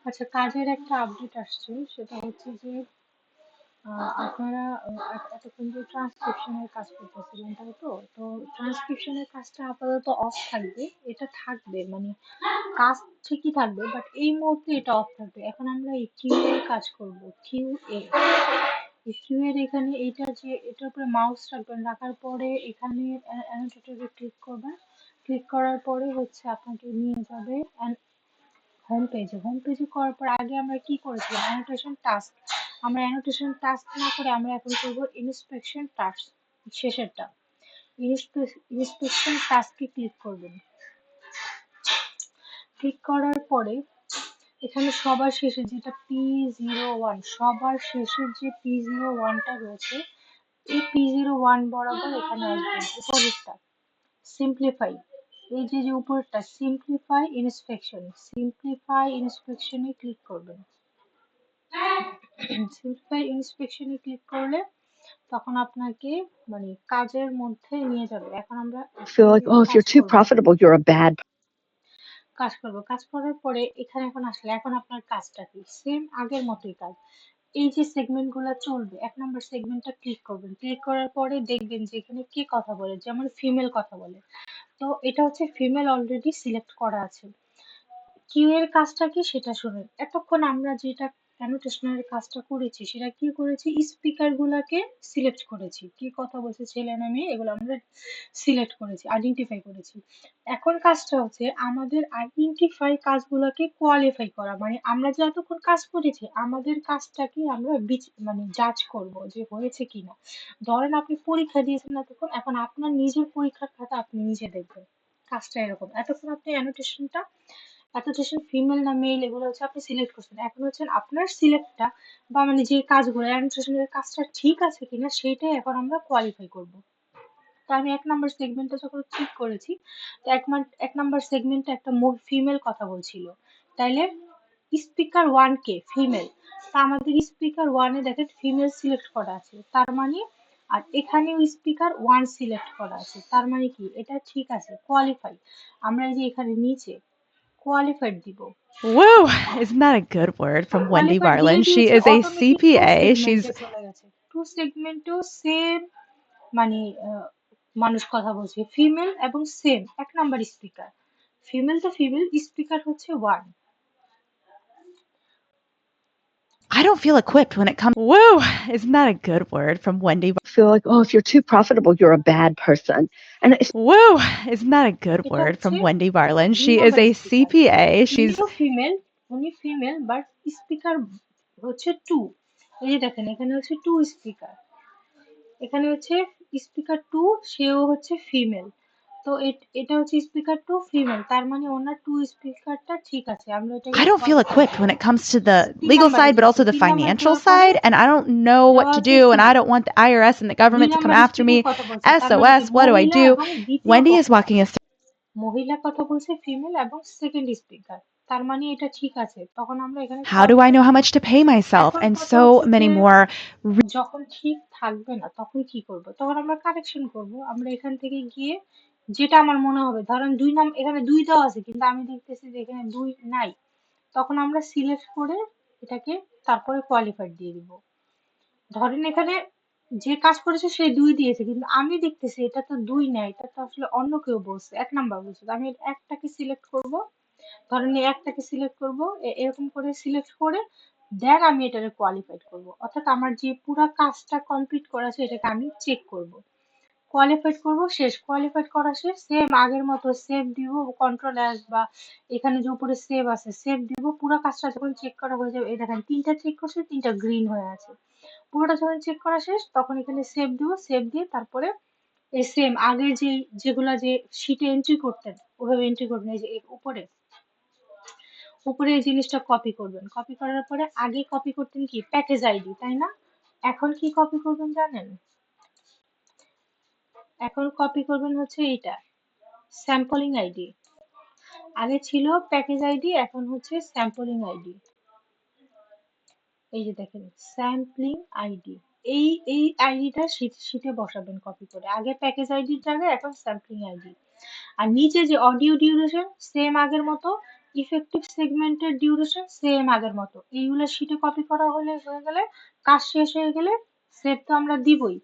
আচ্ছা, কাজের একটা আপডেট আসছে, সেটা হচ্ছে যে আপনারা এতক্ষণ যে ট্রান্সক্রিপশনের কাজ করতেছিলেন, তাই তো? তো ট্রান্সক্রিপশনের কাজটা আপাতত অফ থাকবে। এটা থাকবে মানে কাজ ঠিকই থাকবে, বাট এই মুহূর্তে এটা অফ থাকবে। এখন আমরা এই কিউ এর কাজ করব। কিউ এ, এই কিউ এর এখানে এইটা যে এটার উপরে মাউস রাখবেন, রাখার পরে এখানে অ্যানোটেটরে ক্লিক করবেন। ক্লিক করার পরে হচ্ছে আপনাকে নিয়ে যাবে হোম পেজে। হোম পেজে করার পর আগে আমরা কি করেছিলাম, অ্যানোটেশন টাস্ক। আমরা অ্যানোটেশন টাস্ক না করে আমরা এখন করব ইন্সপেকশন টাস্ক, শেষেরটা। ইন্সপেকশন টাস্কে ক্লিক করবেন। ক্লিক করার পরে এখানে সবার শেষে যেটা P01, সবার শেষের যে P01টা রয়েছে, এই P01 বরাবর এখানে আসবেন। উপরেরটা সিম্পলিফাই, এই যে যে উপরেরটা সিম্পলিফাই ইন্সপেকশন, সিম্পলিফাই ইন্সপেকশনে ক্লিক করবেন। সিম্পলিফাই ইন্সপেকশনে ক্লিক করলে তখন আপনাকে মানে কাজের মধ্যে নিয়ে যাবে। এখন আমরা feel like, oh, if কাজ you're too করব। profitable, you're a bad. কাজ করার পরে এখানে এখন আসলে এখন আপনার কাজটা কি, সেম আগের মতোই কাজ। এই যে সেগমেন্ট গুলা চলবে, 1 নম্বর সেগমেন্টটা ক্লিক করবেন। ক্লিক করার পরে দেখবেন যে এখানে কে কথা বলে, যেমন ফিমেল কথা বলে। তো এটা হচ্ছে ফিমেল অলরেডি সিলেক্ট করা আছে। কিউ এর কাজটা কি সেটা শুনুন। এতক্ষণ আমরা যেটা অ্যানোটেশনের কাজটা করেছি, সেটা কি করেছি, স্পিকার গুলাকে সিলেক্ট করেছি, কি কথা বলছে ছেলে না মেয়ে এগুলো আমরা সিলেক্ট করেছি, আইডেন্টিফাই করেছি। এখন কাজটা হচ্ছে আমাদের আইডেন্টিফাই কাজগুলোকে কোয়ালিফাই করা, মানে আমরা যে এতক্ষণ কাজ করেছি আমাদের কাজটাকে আমরা মানে জাজ করব যে হয়েছে কিনা। ধরেন আপনি পরীক্ষা দিয়েছেন এতক্ষণ, এখন আপনার নিজের পরীক্ষার খাতা আপনি নিজে দেখবেন। কাজটা এরকম, এতক্ষণ আপনি অ্যানোটেশন ফিমেল না মেল এগুলো হচ্ছে আপনি সিলেক্ট করছেন। এখন হচ্ছে আপনার সিলেক্টটা বা মানে যে কাজগুলো অ্যানোটেশনের কাজটা ঠিক আছে কিনা সেইটাই এখন আমরা কোয়ালিফাই করব। তো আমি 1 নম্বর সেগমেন্টটা যখন ক্লিক করেছি, তো 1 নম্বর সেগমেন্টে একটা ফিমেল কথা বলছিল, তাইলে স্পিকার 1 কে ফিমেল। তা আমাদের স্পিকার 1-এ দেখেন ফিমেল সিলেক্ট করা আছে, তার মানে আর এখানেও স্পিকার 1 সিলেক্ট করা আছে, তার মানে কি এটা ঠিক আছে, কোয়ালিফাই। আমরা এই যে এখানে নিচে কোয়ালিফাইড দিব। Woo! Isn't that a good word from Wendy qualified দিয়ে Varlin? She দিয়েছি, is a automatic to CPA. She's সেগমেন্টে চলে গেছে। টু সেগমেন্টেও সেম মানে মানুষ কথা বলছে, ফিমেল এবং সেম 1 নম্বর স্পিকার। ফিমেল তো ফিমেল, স্পিকার হচ্ছে 1। I don't feel equipped when it comes. Woo! Isn't that a good word from Wendy? Feel like, oh, if you're too profitable, you're a bad person. And it's Woo! Isn't that a good এটা word হচ্ছে from Wendy Varlin? 2 She is number a speaker. CPA. She's উনিও female, উনি female but speaker হচ্ছে 2। এই যে দেখেন এখানে হচ্ছে 2 স্পিকার, এখানে হচ্ছে স্পিকার 2, সেও হচ্ছে ফিমেল। তো এটা হচ্ছে স্পিকার 2 ফিমেল, তার মানে ওনার 2 স্পিকারটা ঠিক আছে, আমরা এটাকে I don't feel qualify equipped when করব। it comes to the 3 legal নাম্বারে side, but যাচ্ছি, also the 3 নাম্বার financial দেওয়ার পরে side. And I don't know what to দেওয়ার পর do. কি And I don't want the IRS and the 2 government to come number after speaker me. কথা বলছে, তার মানে কি SOS, what do I মহিলা do? এবং দ্বিতীয় Wendy is বক্তা, walking us মহিলা কথা বলছে ফিমেল এবং সেকেন্ড স্পিকার, তার মানে এটা ঠিক আছে, তখন আমরা এখানে how do I qualify know how দিব। much to pay myself? এখন And কথা so হচ্ছে many যে more. যখন ঠিক থাকবে না তখন কি করব, তখন আমরা কারেকশন করব। আমরা এখান থেকে গিয়ে যেটা আমার মনে হবে, ধরেন এখানে 2 দেওয়া আছে কিন্তু আমি দেখতেছি যে এখানে 2 নাই, তখন আমরা সিলেক্ট করে এটাকে তারপরে কোয়ালিফাইড দিয়ে দিব। ধরেন এখানে যে কাজ করেছে সে 2 দিয়েছে, কিন্তু আমি দেখতেছি এটা তো 2 নাই, এটা তো আসলে অন্য কেউ বলছে, 1 নাম্বার বলছে, তো আমি একটাকে সিলেক্ট করব। ধরেন এই একটাকে সিলেক্ট করব, এরকম করে সিলেক্ট করে দেন আমি এটাকে কোয়ালিফাইড করব, অর্থাৎ আমার যে পুরো কাজটা কমপ্লিট করা আছে এটাকে আমি চেক করব, কোয়ালিফাইড করব। শেষ, কোয়ালিফাইড করা শেষ, সেম আগের মতো সেভ দিব, কন্ট্রোল S বা এখানে যে উপরে সেভ আছে সেভ দিব। পুরো কাজটা যখন চেক করা হয়ে যাবে, এই দেখেন 3টা চেক করছে, 3টা গ্রিন হয়ে আছে। পুরোটা যখন চেক করা শেষ তখন এখানে সেভ দিব, সেভ দিয়ে তারপরে এই সেম আগের যেগুলা যে শিটে এন্ট্রি করতেন ওভাবে এন্ট্রি করবেন। এই যে উপরে উপরে এই জিনিসটা কপি করবেন, কপি করার পরে আগে কপি করতেন কি প্যাকেজ আইডি, তাই না? এখন কি কপি করবেন জানেন? এখন কপি করবেন হচ্ছে এইটা, স্যাম্পলিং আইডি। আগে ছিল প্যাকেজ আইডি, এখন হচ্ছে স্যাম্পলিং আইডি। এই যে দেখেন স্যাম্পলিং আইডি, এই এই আইডিটা শিটে বসাবেন কপি করে, আগে প্যাকেজ আইডির জায়গায় এখন স্যাম্পলিং আইডি। আর নিচে যে অডিও ডিউরেশন সেম আগের মতো, ইফেক্টিভ সেগমেন্টের ডিউরেশন সেম আগের মতো। এইগুলো শিটে কপি করা হয়ে গেলে, কাজ শেষ হয়ে গেলে সেভ তো আমরা দিবই।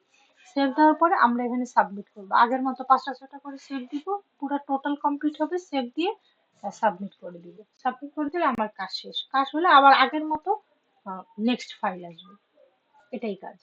সেভ দেওয়ার পরে আমরা এখানে সাবমিট করবো। আগের মতো 5টা 6টা করে সেভ দিব, পুরো টোটাল কমপ্লিট হবে, সেভ দিয়ে সাবমিট করে দিব। সাবমিট করে দিলে আমার কাজ শেষ। কাজ হলে আবার আগের মতো নেক্সট ফাইল আসবে। এটাই কাজ।